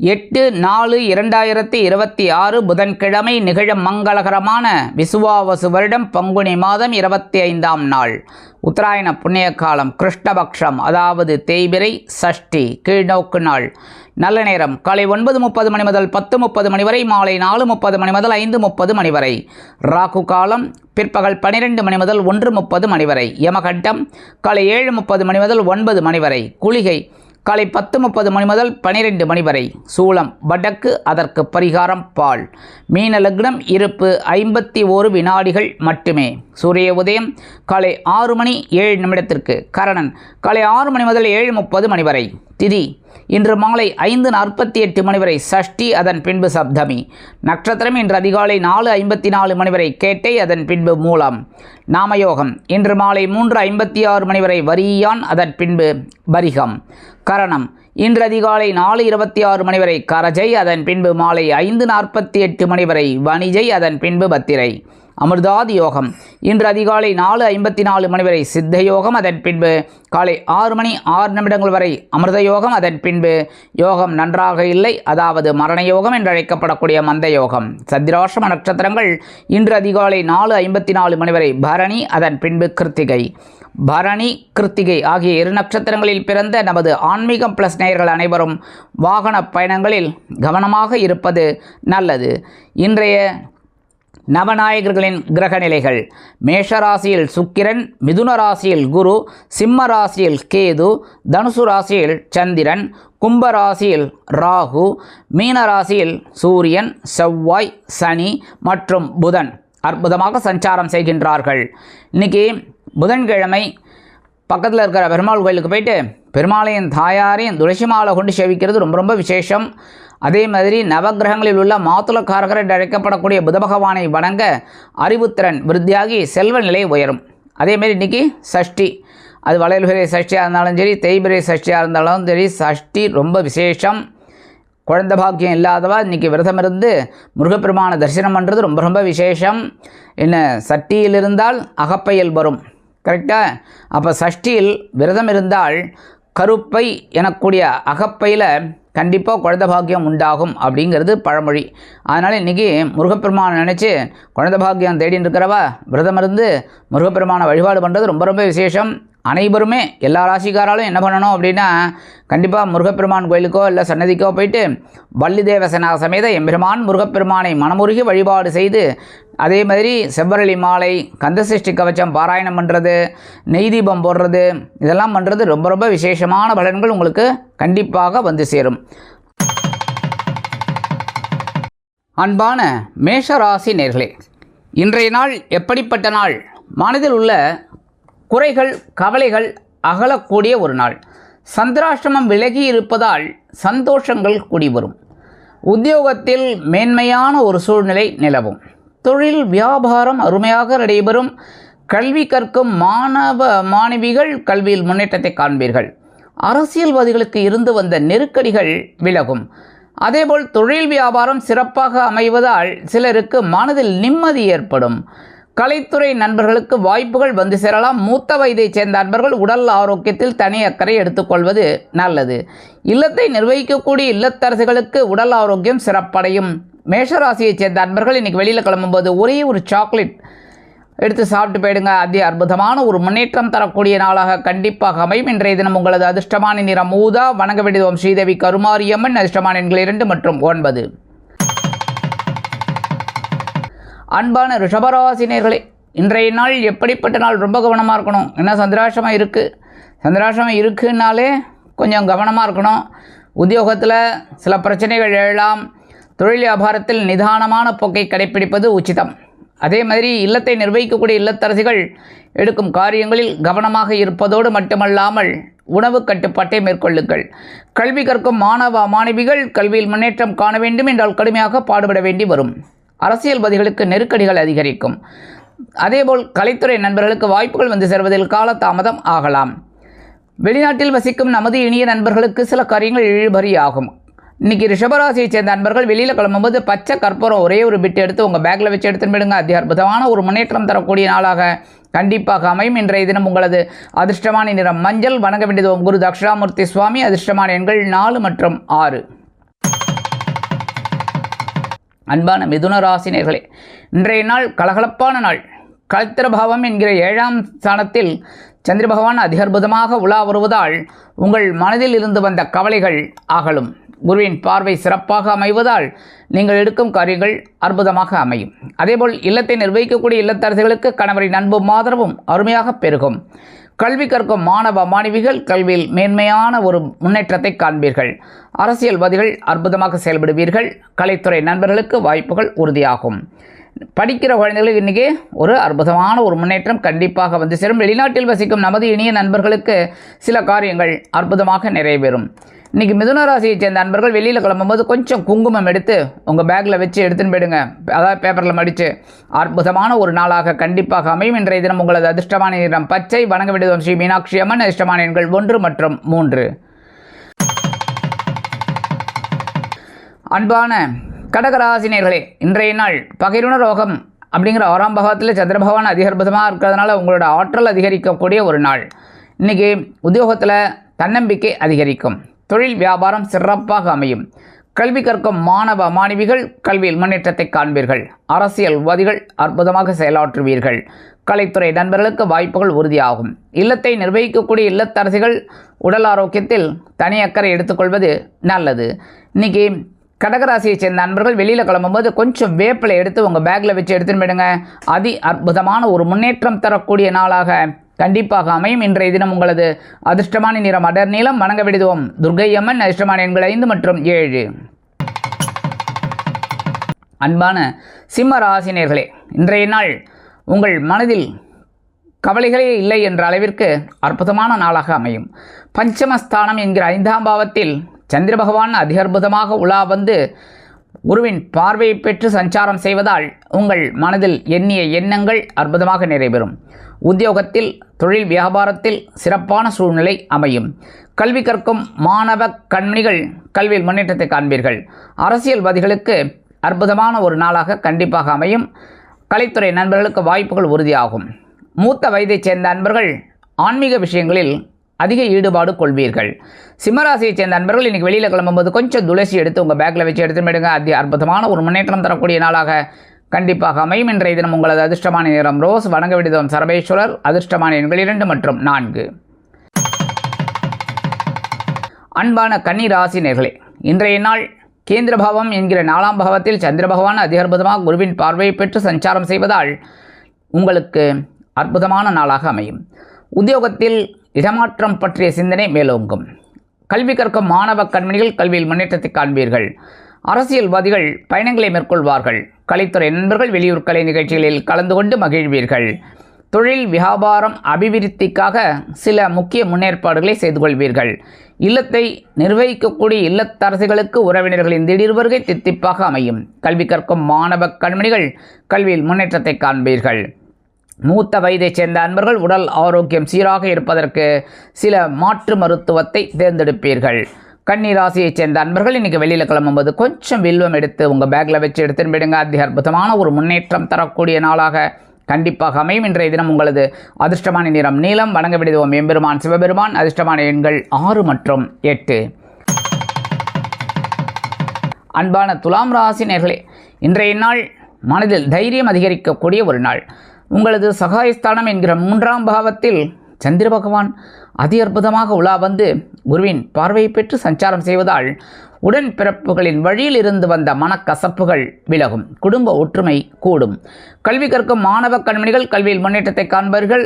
8/4/2026 புதன்கிழமை நிகழும் மங்களகரமான விசுவாவசு வருடம் பங்குனி மாதம் 25ஆம் நாள். உத்தராயண புண்ணிய காலம் கிருஷ்ணபக்ஷம், அதாவது தேய்பிறை சஷ்டி கீழ்நோக்கு நாள். நல்ல நேரம் காலை 9:30 மணி முதல் 10:30 மணி வரை, மாலை 4:30 மணி முதல் 5:30 மணி வரை. ராகு காலம் பிற்பகல் 12 மணி முதல் 1:30 மணி வரை. யமகண்டம் காலை 7:30 மணி முதல் 9 மணி வரை. குளிகை காலை 10:30 மணி முதல் 12 மணி வரை. சூலம் வடக்கு, அதற்கு பரிகாரம் பால். மீன லக்னம், இருப்பு 51 வினாடிகள் மட்டுமே. சூரிய உதயம் காலை 6:07 கரணன் காலை 6 மணி முதல் 7:30 மணி வரை. திதி இன்று மாலை 5:48 மணி வரை சஷ்டி, அதன் பின்பு சப்தமி. நட்சத்திரம் இன்று அதிகாலை 4:54 மணி வரை கேட்டை, அதன் பின்பு மூலம். நாமயோகம் இன்று மாலை 3:56 மணி வரை வரியான், அதன் பின்பு பரிகம். கரணம் இன்று அதிகாலை 4:26 மணி வரை கரஜை, அதன் பின்பு மாலை 5:48 மணி வரை வணிஜை, அதன் பின்பு பத்திரை. அமிர்தாதி யோகம் இன்று அதிகாலை 4:54 மணி வரை சித்த யோகம், அதன் பின்பு காலை 6:06 வரை அமிர்த யோகம், அதன் பின்பு யோகம் நன்றாக இல்லை, அதாவது மரண யோகம் என்று அழைக்கப்படக்கூடிய மந்த யோகம். சந்திராஷ்டம நட்சத்திரங்கள் இன்று அதிகாலை 4:54 மணி வரை பரணி, அதன் பின்பு கிருத்திகை. பரணி கிருத்திகை ஆகிய 2 நட்சத்திரங்களில் பிறந்த நமது ஆன்மீகம் பிளஸ் நேயர்கள் அனைவரும் வாகன பயணங்களில் கவனமாக இருப்பது நல்லது. இன்றைய நவநாயகர்களின் கிரக நிலைகள்: மேஷ ராசியில் சுக்கிரன், மிதுன ராசியில் குரு, சிம்ம ராசியில் கேது, தனுசு ராசியில் சந்திரன், கும்ப ராசியில் ராகு, மீன ராசியில் சூரியன், செவ்வாய், சனி மற்றும் புதன் அற்புதமாக சஞ்சாரம் செய்கின்றார்கள். இன்றைக்கி புதன்கிழமை பக்கத்தில் இருக்கிற பெருமாள் கோயிலுக்கு போயிட்டு பெருமாளையும் தாயாரையும் துளசி மாலை கொண்டு சேவிக்கிறது ரொம்ப ரொம்ப விசேஷம். அதே மாதிரி நவகிரகங்களில் உள்ள மாத்துளக்காரகர் என்று அழைக்கப்படக்கூடிய புத பகவானை வணங்க அறிவுத்திறன் விருத்தியாகி செல்வ நிலை உயரும். அதேமாரி இன்றைக்கி சஷ்டி, அது வளையல்பிறை சஷ்டியாக இருந்தாலும் சரி, தேய்பிறை சஷ்டியாக இருந்தாலும் சரி, சஷ்டி ரொம்ப விசேஷம். குழந்தை பாக்கியம் இல்லாதவா இன்றைக்கி விரதம் இருந்து முருகப்பெருமான தரிசனம் பண்ணுறது ரொம்ப ரொம்ப விசேஷம். என்ன, சட்டியில் இருந்தால் அகப்பையில் வரும், கரெக்டாக? அப்போ சஷ்டியில் விரதம் இருந்தால் கருப்பை எனக்கூடிய அகப்பையில் கண்டிப்பாக குழந்தை பாக்கியம் உண்டாகும் அப்படிங்கிறது பழமொழி. அதனால் இன்றைக்கி முருகப்பெருமானை நினச்சி குழந்தை பாக்கியம் தேடின்னு இருக்கிறவா விரதம் இருந்து முருகப்பெருமானை வழிபாடு பண்ணுறது ரொம்ப ரொம்ப விசேஷம். அனைவருமே எல்லா ராசிக்காராலும் என்ன பண்ணணும் அப்படின்னா, கண்டிப்பாக முருகப்பெருமான் கோயிலுக்கோ இல்லை சன்னதிக்கோ போயிட்டு வள்ளி தேவசேனா சமேத எம்பெருமான் முருகப்பெருமானை மனமுருகி வழிபாடு செய்து, அதே மாதிரி செவ்வரளி மாலை, கந்தசஷ்டி கவச்சம் பாராயணம் பண்ணுறது, நெய் தீபம் போடுறது, இதெல்லாம் பண்ணுறது ரொம்ப ரொம்ப விசேஷமான பலன்கள் உங்களுக்கு கண்டிப்பாக வந்து சேரும். அன்பான மேஷராசி நேர்களே, இன்றைய நாள் எப்படிப்பட்ட நாள்? மனதில் உள்ள குறைகள் கவலைகள் அகலக்கூடிய ஒரு நாள். சந்திராஷ்டமம் விலகி இருப்பதால் சந்தோஷங்கள் கூடி வரும். உத்தியோகத்தில் மேன்மையான ஒரு சூழ்நிலை நிலவும். தொழில் வியாபாரம் அருமையாக நடைபெறும். கல்வி கற்கும் மாணவ மாணவிகள் கல்வியில் முன்னேற்றத்தை காண்பீர்கள். அரசியல்வாதிகளுக்கு இருந்து வந்த நெருக்கடிகள் விலகும். அதேபோல் தொழில் வியாபாரம் சிறப்பாக அமைவதால் சிலருக்கு மனதில் நிம்மதி ஏற்படும். கலைத்துறை நண்பர்களுக்கு வாய்ப்புகள் வந்து சேரலாம். மூத்த வயதைச் சேர்ந்த நண்பர்கள் உடல் ஆரோக்கியத்தில் தனி அக்கறை எடுத்துக்கொள்வது நல்லது. இல்லத்தை நிர்வகிக்கக்கூடிய இல்லத்தரசுகளுக்கு உடல் ஆரோக்கியம் சிறப்படையும். மேஷராசியைச் சேர்ந்த நண்பர்கள் இன்றைக்கி வெளியில் கிளம்பும்போது ஒரே ஒரு சாக்லேட் எடுத்து சாப்பிட்டு போயிடுங்க. அதி அற்புதமான ஒரு முன்னேற்றம் தரக்கூடிய நாளாக கண்டிப்பாக அமையும். இன்றைய தினம் உங்களது அதிர்ஷ்டமான நிறம் ஊதா. வணங்க வேண்டியது ஸ்ரீதேவி கருமாரியம்மன். அதிர்ஷ்டமான எண்கள் 2 மற்றும் 9. அன்பான ரிஷபராசினியர்களே, இன்றைய நாள் எப்படிப்பட்ட நாள்? ரொம்ப கவனமாக இருக்கணும். ஏன்னா சந்திராஷ்டமம் இருக்குது. சந்திராஷ்டமம் இருக்குன்னாலே கொஞ்சம் கவனமாக இருக்கணும். உத்தியோகத்தில் சில பிரச்சனைகள் எழலாம். தொழில் வியாபாரத்தில் நிதானமான போக்கை கடைப்பிடிப்பது உச்சிதம். அதே மாதிரி இல்லத்தை நிர்வகிக்கக்கூடிய இல்லத்தரசிகள் எடுக்கும் காரியங்களில் கவனமாக இருப்பதோடு மட்டுமல்லாமல் உணவு கட்டுப்பாட்டை மேற்கொள்ளுங்கள். கல்வி கற்கும் மாணவ மாணவிகள் கல்வியில் முன்னேற்றம் காண வேண்டும் என்றால் கடுமையாக பாடுபட வேண்டி வரும். அரசியல்வாதிகளுக்கு நெருக்கடிகள் அதிகரிக்கும். அதேபோல் கலைத்துறை நண்பர்களுக்கு வாய்ப்புகள் வந்து சேர்வதில் காலதாமதம் ஆகலாம். வெளிநாட்டில் வசிக்கும் நமது இனிய நண்பர்களுக்கு சில காரியங்கள் இழுபறியாகும். இன்றைக்கி ரிஷபராசியை சேர்ந்த நண்பர்கள் வெளியில் கிளம்பும்போது பச்சை கற்பூரம் ஒரே ஒரு பிட்டு எடுத்து உங்கள் பேக்கில் வச்சு எடுத்துன்னு போயிடுங்க. அதி அற்புதமான ஒரு முன்னேற்றம் தரக்கூடிய நாளாக கண்டிப்பாக அமையும். இன்றைய தினம் உங்களது அதிர்ஷ்டமான நிறம் மஞ்சள். வணங்க வேண்டியது குரு தக்ஷணாமூர்த்தி சுவாமி. அதிர்ஷ்டமான எண்கள் 4 மற்றும் 6. அன்பான மிதுன ராசினியர்களே, இன்றைய நாள் கலகலப்பான நாள். கலத்திரபாவம் என்கிற 7ஆம் ஸ்தானத்தில் சந்திர பகவான் அதிகற்புதமாக உலா வருவதால் உங்கள் மனதில் இருந்து வந்த கவலைகள் அகலும். குருவின் பார்வை சிறப்பாக அமைவதால் நீங்கள் எடுக்கும் காரியங்கள் அற்புதமாக அமையும். அதேபோல் இல்லத்தை நிர்வகிக்கக்கூடிய இல்லத்தரசிகளுக்கு கணவரின் அன்பும் ஆதரவும் அருமையாக பெருகும். கல்வி கற்கும் மாணவ மாணவிகள் கல்வியில் மேன்மையான ஒரு முன்னேற்றத்தை காண்பீர்கள். அரசியல்வாதிகள் அற்புதமாக செயல்படுவீர்கள். கலைத்துறை நண்பர்களுக்கு வாய்ப்புகள் உறுதியாகும். படிக்கிற குழந்தைகளுக்கு இன்றைக்கி ஒரு அற்புதமான ஒரு முன்னேற்றம் கண்டிப்பாக வந்து சேரும். வெளிநாட்டில் வசிக்கும் நமது இனிய நண்பர்களுக்கு சில காரியங்கள் அற்புதமாக நிறைவேறும். இன்றைக்கி மிதுன ராசியை சேர்ந்த நண்பர்கள் வெளியில் கிளம்பும்போது கொஞ்சம் குங்குமம் எடுத்து உங்கள் பேக்கில் வச்சு எடுத்துன்னு போயிடுங்க. அதாவது பேப்பரில் மடித்து அற்புதமான ஒரு நாளாக கண்டிப்பாக அமையும். இன்றைய தினம் உங்களது அதிர்ஷ்டமான நிறம் பச்சை. வணங்க விடுவோம் ஸ்ரீ மீனாட்சி அம்மன். அதிர்ஷ்டமான எண்கள் 1 மற்றும் 3. அன்பான கடகராசினியர்களே, இன்றைய நாள் பகையுணர் ரோகம் அப்படிங்கிற 6ஆம் பாகத்தில் சந்திர பகவான் அதிகற்புதமாக இருக்கிறதுனால உங்களோட ஆற்றல் அதிகரிக்கக்கூடிய ஒரு நாள். இன்றைக்கி உத்தியோகத்தில் தன்னம்பிக்கை அதிகரிக்கும். தொழில் வியாபாரம் சிறப்பாக அமையும். கல்வி கற்கும் மாணவ மாணவிகள் கல்வியில் முன்னேற்றத்தை காண்பீர்கள். அரசியல்வாதிகள் அற்புதமாக செயலாற்றுவீர்கள். கலைத்துறை நண்பர்களுக்கு வாய்ப்புகள் உறுதியாகும். இல்லத்தை நிர்வகிக்கக்கூடிய இல்லத்தரசிகள் உடல் ஆரோக்கியத்தில் தனி அக்கறை எடுத்துக்கொள்வது நல்லது. இன்றைக்கி கடகராசியை சேர்ந்த நண்பர்கள் வெளியில் கிளம்பும்போது கொஞ்சம் வேப்பிலை எடுத்து உங்கள் பேக்கில் வச்சு எடுத்துன்னு போயிடுங்க. அற்புதமான ஒரு முன்னேற்றம் தரக்கூடிய நாளாக கண்டிப்பாக அமையும். இன்றைய தினம் உங்களது அதிர்ஷ்டமான நிறம் அடர் நீளம். வணங்க விடுவோம் துர்க்கை அம்மன். அதிர்ஷ்டமான எண்கள் 5 மற்றும் 7. அன்பான சிம்ம ராசினியர்களே, இன்றைய நாள் உங்கள் மனதில் கவலைகளே இல்லை என்ற அளவிற்கு அற்புதமான நாளாக அமையும். பஞ்சமஸ்தானம் என்கிற 5ஆம் பாவத்தில் சந்திர பகவான் அதிகற்புதமாக உலா வந்து குருவின் பார்வையை பெற்று சஞ்சாரம் செய்வதால் உங்கள் மனதில் எண்ணிய எண்ணங்கள் அற்புதமாக நிறைவேறும். உத்தியோகத்தில் தொழில் வியாபாரத்தில் சிறப்பான சூழ்நிலை அமையும். கல்வி கற்கும் மாணவ கண்மணிகள் கல்வியில் முன்னேற்றத்தை காண்பீர்கள். அரசியல்வாதிகளுக்கு அற்புதமான ஒரு நாளாக கண்டிப்பாக அமையும். கலைத்துறை நண்பர்களுக்கு வாய்ப்புகள் உறுதியாகும். மூத்த வயதைச் சேர்ந்த நண்பர்கள் ஆன்மீக விஷயங்களில் அதிக ஈடுபாடு கொள்வீர்கள். சிம்மராசியை சேர்ந்த நண்பர்கள் இன்றைக்கி வெளியில் கிளம்பும்போது கொஞ்சம் துளசி எடுத்து உங்கள் பேக்கில் வச்சு எடுத்துன்னு போயிடுங்க. அற்புதமான ஒரு முன்னேற்றம் தரக்கூடிய நாளாக கண்டிப்பாக அமையும். இன்றைய தினம் உங்களது அதிர்ஷ்டமான நிறம் ரோஸ். வணங்க விடுவோம் சரபேஸ்வரர். அதிர்ஷ்டமான எண்கள் 2 மற்றும் 4. அன்பான கன்னி ராசினியர்களே, இன்றைய நாள் கேந்திரபாவம் என்கிற 4ஆம் பாவத்தில் சந்திர பகவான் அதிகற்புதமாக குருவின் பார்வையை பெற்று சஞ்சாரம் செய்வதால் உங்களுக்கு அற்புதமான நாளாக அமையும். உத்தியோகத்தில் இடமாற்றம் பற்றிய சிந்தனை மேலோங்கும். கல்வி கற்கும் மாணவ கண்மணிகள் கல்வியில் முன்னேற்றத்தை காண்பீர்கள். அரசியல்வாதிகள் பயணங்களை மேற்கொள்வார்கள். கலைத்துறை நண்பர்கள் வெளியூர் கலை நிகழ்ச்சிகளில் கலந்து கொண்டு மகிழ்வீர்கள். தொழில் வியாபாரம் அபிவிருத்திக்காக சில முக்கிய முன்னேற்பாடுகளை செய்து கொள்வீர்கள். இல்லத்தை நிர்வகிக்கக்கூடிய இல்லத்தரசிகளுக்கு உறவினர்களின் திடீர் வருகை தித்திப்பாக அமையும். கல்வி கற்கும் மாணவ கண்மணிகள் கல்வியில் முன்னேற்றத்தை காண்பீர்கள். மூத்த வயதைச் சேர்ந்த அன்பர்கள் உடல் ஆரோக்கியம் சீராக இருப்பதற்கு சில மாற்று மருத்துவத்தை தேர்ந்தெடுப்பீர்கள். கன்னி ராசியைச் சேர்ந்த அன்பர்கள் இன்றைக்கி வெளியில் கிளம்பும்போது கொஞ்சம் வில்வம் எடுத்து உங்கள் பேக்கில் வச்சு எடுத்துன்னு போயிடுங்க. அற்புதமான ஒரு முன்னேற்றம் தரக்கூடிய நாளாக கண்டிப்பாக அமையும். இன்றைய தினம் உங்களது அதிர்ஷ்டமான நிறம் நீலம். வணங்க விடுவோம் எம்பெருமான் சிவபெருமான். அதிர்ஷ்டமான எண்கள் 6 மற்றும் 8. அன்பான துலாம் ராசினியர்களே, இன்றைய நாள் மனதில் தைரியம் அதிகரிக்கக்கூடிய ஒரு நாள். உங்களது சகாயஸ்தானம் என்கிற 3ஆம் பாவத்தில் சந்திர பகவான் அதி அற்புதமாக உலா வந்து குருவின் பார்வையை பெற்று சஞ்சாரம் செய்வதால் உடன்பிறப்புகளின் வழியில் இருந்து வந்த மனக்கசப்புகள் விலகும். குடும்ப ஒற்றுமை கூடும். கல்வி கற்கும் மாணவ கண்மணிகள் கல்வியில் முன்னேற்றத்தை காண்பார்கள்.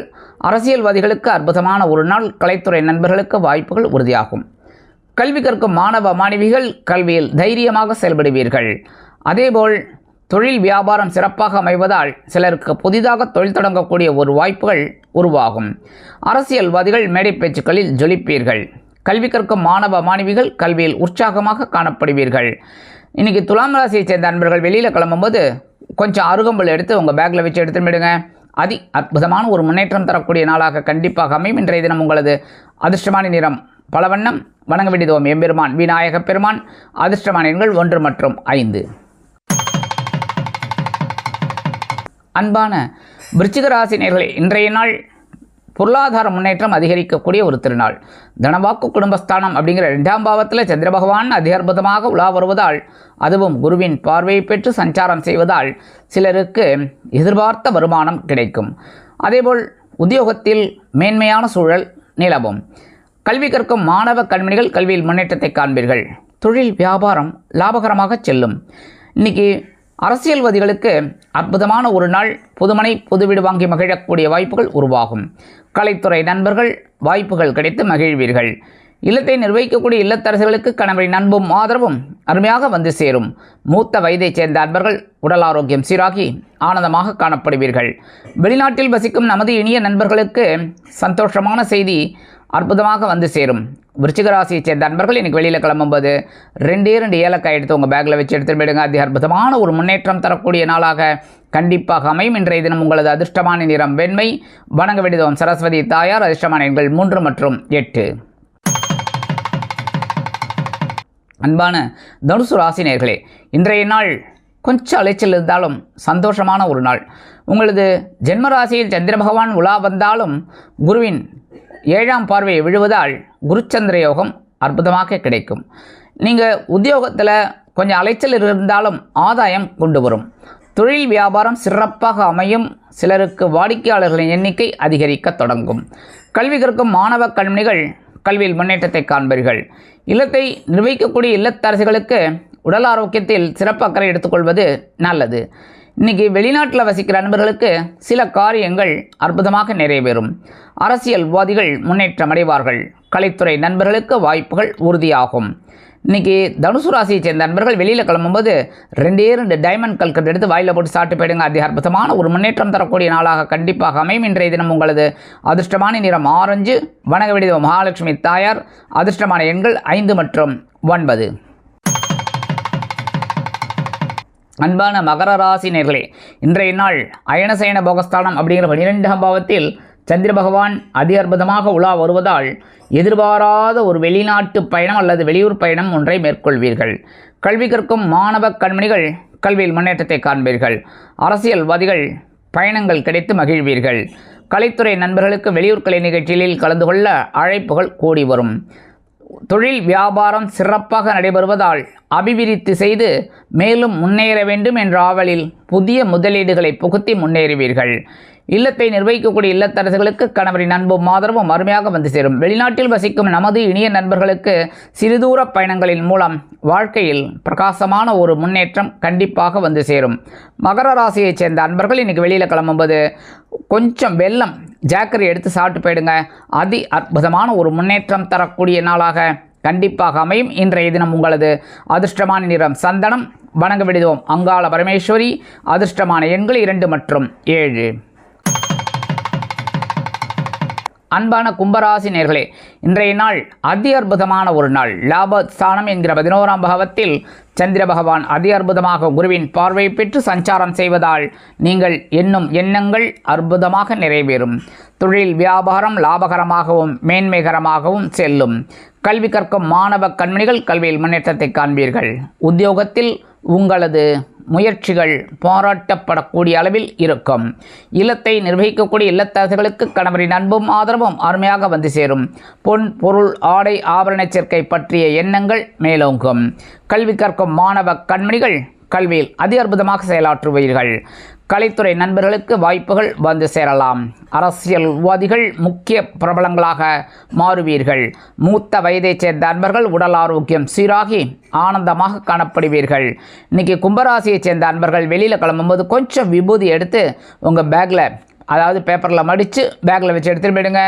அரசியல்வாதிகளுக்கு அற்புதமான ஒரு நாள். கலைத்துறை நண்பர்களுக்கு வாய்ப்புகள் உறுதியாகும். கல்வி கற்கும் மாணவ மாணவிகள் கல்வியில் தைரியமாக செயல்படுவீர்கள். அதேபோல் தொழில் வியாபாரம் சிறப்பாக அமைவதால் சிலருக்கு புதிதாக தொழில் தொடங்கக்கூடிய ஒரு வாய்ப்புகள் உருவாகும். அரசியல்வாதிகள் மேடை பேச்சுக்களில் ஜொலிப்பீர்கள். கல்வி கற்கும் மாணவ மாணவிகள் கல்வியில் உற்சாகமாக காணப்படுவீர்கள். இன்றைக்கி துலாம் ராசியை சேர்ந்த நண்பர்கள் வெளியில் கிளம்பும்போது கொஞ்சம் அருகம்புல் எடுத்து உங்கள் பேக்கில் வச்சு எடுத்துன்னு போயிடுங்க. அற்புதமான ஒரு முன்னேற்றம் தரக்கூடிய நாளாக கண்டிப்பாக அமையும். இன்றைய தினம் உங்களது அதிர்ஷ்டமான நிறம் பலவண்ணம். வணங்க விடுவோம் எம்பெருமான் விநாயக பெருமான். அதிர்ஷ்டமான எண்கள் 1 மற்றும் 5. அன்பான விருச்சிக ராசி நேயர்களே, இன்றைய நாள் பொருளாதார முன்னேற்றம் அதிகரிக்கக்கூடிய ஒரு திருநாள். தனவாக்கு குடும்பஸ்தானம் அப்படிங்கிற 2ஆம் பாவத்தில் சந்திர பகவான் அதி அற்புதமாக உலா வருவதால், அதுவும் குருவின் பார்வையை பெற்று சஞ்சாரம் செய்வதால் சிலருக்கு எதிர்பார்த்த வருமானம் கிடைக்கும். அதேபோல் உத்தியோகத்தில் மேன்மையான சூழல் நிலவும். கல்வி கற்கும் மாணவ கண்மணிகள் கல்வியில் முன்னேற்றத்தை காண்பீர்கள். தொழில் வியாபாரம் லாபகரமாக செல்லும். இன்றைக்கி அரசியல்வாதிகளுக்கு அற்புதமான ஒரு நாள். புதுமனை புது வீடு வாங்கி மகிழக்கூடிய வாய்ப்புகள் உருவாகும். கலைத்துறை நண்பர்கள் வாய்ப்புகள் கிடைத்து மகிழ்வீர்கள். இல்லத்தை நிர்வகிக்கக்கூடிய இல்லத்தரசர்களுக்கு கணவரின் அன்பும் ஆதரவும் அருமையாக வந்து சேரும். மூத்த வயதைச் சேர்ந்த அன்பர்கள் உடல் ஆரோக்கியம் சீராகி ஆனந்தமாக காணப்படுவீர்கள். வெளிநாட்டில் வசிக்கும் நமது இனிய நண்பர்களுக்கு சந்தோஷமான செய்தி அற்புதமாக வந்து சேரும். விருச்சிக ராசியை சேர்ந்த அன்பர்கள் இன்றைக்கி வெளியில் கிளம்பும்போது 2 ஏலக்காய் எடுத்து உங்கள் பேக்கில் வச்சு எடுத்துகிட்டு போயிடுங்க. அதி அற்புதமான ஒரு முன்னேற்றம் தரக்கூடிய நாளாக கண்டிப்பாக அமையும். இன்றைய தினம் உங்களது அதிர்ஷ்டமான நிறம் வெண்மை. வணங்க வேண்டியதும் சரஸ்வதி தாயார். அதிர்ஷ்டமான எண்கள் 3 மற்றும் 8. அன்பான தனுசு ராசி நேயர்களே, இன்றைய நாள் கொஞ்சம் அலைச்சல் இருந்தாலும் சந்தோஷமான ஒரு நாள். உங்களது ஜென்மராசியில் சந்திர பகவான் உலா வந்தாலும் குருவின் 7ஆம் பார்வையை விழுவதால் குருச்சந்திர யோகம் அற்புதமாக கிடைக்கும். நீங்கள் உத்தியோகத்தில் கொஞ்சம் அலைச்சல் இருந்தாலும் ஆதாயம் கொண்டு வரும். தொழில் வியாபாரம் சிறப்பாக அமையும். சிலருக்கு வாடிக்கையாளர்களின் எண்ணிக்கை அதிகரிக்க தொடங்கும். கல்வி கற்கும் மாணவ கண்மணிகள் கல்வியில் முன்னேற்றத்தை காண்பீர்கள். இல்லத்தை நிர்வகிக்கக்கூடிய இல்லத்தரசிகளுக்கு உடல் ஆரோக்கியத்தில் சிறப்பு அக்கறை எடுத்துக்கொள்வது நல்லது. இன்றைக்கி வெளிநாட்டில் வசிக்கிற நண்பர்களுக்கு சில காரியங்கள் அற்புதமாக நிறைவேறும். அரசியல்வாதிகள் முன்னேற்றம் அடைவார்கள். கலைத்துறை நண்பர்களுக்கு வாய்ப்புகள் உறுதியாகும். இன்றைக்கி தனுசு ராசியை சேர்ந்த நண்பர்கள் வெளியில் கிளம்பும்போது 2 டைமண்ட் கல்கட்டு எடுத்து வாயில் போட்டு சாப்பிட்டு போயிடுங்க. அதி அற்புதமான ஒரு முன்னேற்றம் தரக்கூடிய நாளாக கண்டிப்பாக அமையும். இன்றைய தினம் உங்களது அதிர்ஷ்டமான நிறம் ஆரஞ்சு. வணங்க வேண்டியது மகாலட்சுமி தாயார். அதிர்ஷ்டமான எண்கள் 5 மற்றும் 9. அன்பான மகர ராசி நேயர்களே, இன்றைய நாள் அயனசயன போகஸ்தானம் அப்படிங்கிற 12ஆம் பாவத்தில் சந்திர பகவான் அதி அற்புதமாக உலா வருவதால் எதிர்பாராத ஒரு வெளிநாட்டு பயணம் அல்லது வெளியூர் பயணம் ஒன்றை மேற்கொள்வீர்கள். கல்வி கற்கும் மாணவ கண்மணிகள் கல்வியில் முன்னேற்றத்தை காண்பீர்கள். அரசியல்வாதிகள் பயணங்கள் கிடைத்து மகிழ்வீர்கள். கலைத்துறை நண்பர்களுக்கு வெளியூர் கலை நிகழ்ச்சிகளில் கலந்து கொள்ள அழைப்புகள் கூடி வரும். தொழில் வியாபாரம் சிறப்பாக நடைபெறுவதால் அபிவிருத்தி செய்து மேலும் முன்னேற வேண்டும் என்ற ஆவலில் புதிய முதலீடுகளை புகுத்தி முன்னேறுவீர்கள். இல்லத்தை நிர்வகிக்கக்கூடிய இல்லத்தரசர்களுக்கு கணவரின் அன்பும் ஆதரவும் அருமையாக வந்து சேரும். வெளிநாட்டில் வசிக்கும் நமது இனிய நண்பர்களுக்கு சிறுதூர பயணங்களின் மூலம் வாழ்க்கையில் பிரகாசமான ஒரு முன்னேற்றம் கண்டிப்பாக வந்து சேரும். மகர ராசியைச் சேர்ந்த அன்பர்கள் இன்றைக்கி வெளியில் கிளம்பும்போது கொஞ்சம் வெல்லம் ஜாக்கரி எடுத்து சாப்பிட்டு போயிடுங்க. அதி அற்புதமான ஒரு முன்னேற்றம் தரக்கூடிய நாளாக கண்டிப்பாக அமையும். இன்றைய தினம் உங்களது அதிர்ஷ்டமான நிறம் சந்தனம். வணங்க விடுவோம் அங்காள பரமேஸ்வரி. அதிர்ஷ்டமான எண்கள் 2 மற்றும் 7. அன்பான கும்பராசி நேயர்களே, இன்றைய நாள் அதி அற்புதமான ஒரு நாள். லாபஸ்தானம் என்கிற 11ஆம் பாவத்தில் சந்திர பகவான் அதி அற்புதமாக குருவின் பார்வை பெற்று சஞ்சாரம் செய்வதால் நீங்கள் எண்ணும் எண்ணங்கள் அற்புதமாக நிறைவேறும். தொழில் வியாபாரம் லாபகரமாகவும் மேன்மைகரமாகவும் செல்லும். கல்வி கற்கும் மாணவ கண்மணிகள் கல்வியில் முன்னேற்றத்தை காண்பீர்கள். உத்தியோகத்தில் உங்களது முயற்சிகள் பாராட்டப்படக்கூடிய அளவில் இருக்கும். இல்லத்தை நிர்வகிக்கக்கூடிய இல்லத்தரசர்களுக்கு கணவரின் அன்பும் ஆதரவும் அருமையாக வந்து சேரும். பொன் பொருள் ஆடை ஆபரண சேர்க்கை பற்றிய எண்ணங்கள் மேலோங்கும். கல்வி கற்கும் மாணவ கண்மணிகள் கல்வியில் அதி அற்புதமாக செயலாற்றுவீர்கள். கலைத்துறை நண்பர்களுக்கு வாய்ப்புகள் வந்து சேரலாம். அரசியல்வாதிகள் முக்கிய பிரபலங்களாக மாறுவீர்கள். மூத்த வயதைச் சேர்ந்த அன்பர்கள் உடல் ஆரோக்கியம் சீராகி ஆனந்தமாக காணப்படுவீர்கள். இன்றைக்கி கும்பராசியைச் சேர்ந்த அன்பர்கள் வெளியில் கிளம்பும்போது கொஞ்சம் விபூதி எடுத்து உங்கள் பேக்கில், அதாவது பேப்பரில் மடித்து பேக்கில் வச்சு எடுத்துகிட்டு போயிடுங்க.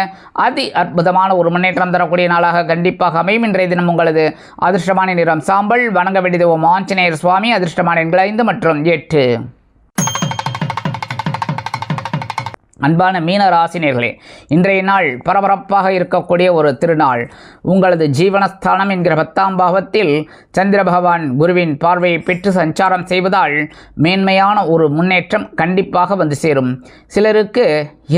அதி அற்புதமான ஒரு முன்னேற்றம் தரக்கூடிய நாளாக கண்டிப்பாக அமையும். இன்றைய தினம் உங்களது அதிர்ஷ்டமான நிறம் சாம்பல். வணங்க வேண்டியது ஆஞ்சநேயர் சுவாமி. அதிர்ஷ்டமான எண்கள் 5 மற்றும் 8. அன்பான மீன ராசினியர்களே, இன்றைய நாள் பரபரப்பாக இருக்கக்கூடிய ஒரு திருநாள். உங்களது ஜீவனஸ்தானம் என்கிற 10ஆம் பாவத்தில் சந்திர பகவான் குருவின் பார்வையை பெற்று சஞ்சாரம் செய்வதால் மேன்மையான ஒரு முன்னேற்றம் கண்டிப்பாக வந்து சேரும். சிலருக்கு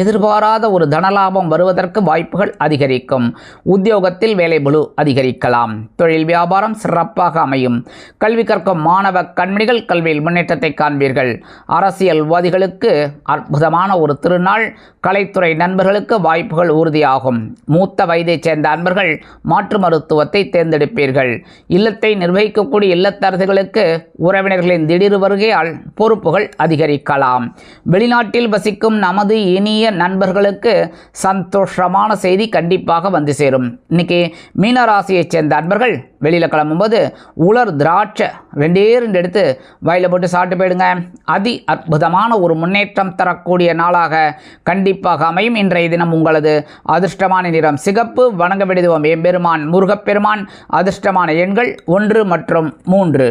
எதிர்பாராத ஒரு தனலாபம் வருவதற்கு வாய்ப்புகள் அதிகரிக்கும். உத்தியோகத்தில் வேலைபளு அதிகரிக்கலாம். தொழில் வியாபாரம் சிறப்பாக அமையும். கல்வி கற்கும் மாணவ கண்மணிகள் கல்வியில் முன்னேற்றத்தை காண்பீர்கள். அரசியல்வாதிகளுக்கு அற்புதமான ஒரு திருநாள். கலைத்துறை நண்பர்களுக்கு வாய்ப்புகள் உறுதியாகும். மூத்த வயதைச் சேர்ந்த அன்பர்கள் மாற்று மருத்துவத்தை தேர்ந்தெடுப்பீர்கள். இல்லத்தை நிர்வகிக்கக்கூடிய இல்லத்தரசிகளுக்கு உறவினர்களின் திடீர் வருகையால் பொறுப்புகள் அதிகரிக்கலாம். வெளிநாட்டில் வசிக்கும் நமது இனிய நண்பர்களுக்கு சந்தோஷமான செய்தி கண்டிப்பாக வந்து சேரும். இன்னைக்கு மீனராசியைச் சேர்ந்த அன்பர்கள் வெளியில் கிளம்பும்போது உலர் திராட்சை 2 எடுத்து வயலில் போட்டு சாப்பிட்டு போயிடுங்க. அற்புதமான ஒரு முன்னேற்றம் தரக்கூடிய நாளாக கண்டிப்பாக அமையும். இன்றைய தினம் உங்களது அதிர்ஷ்டமான நிறம் சிகப்பு. வணங்க விடுவோம் எம்பெருமான் முருகப்பெருமான். அதிர்ஷ்டமான எண்கள் 1 மற்றும் 3.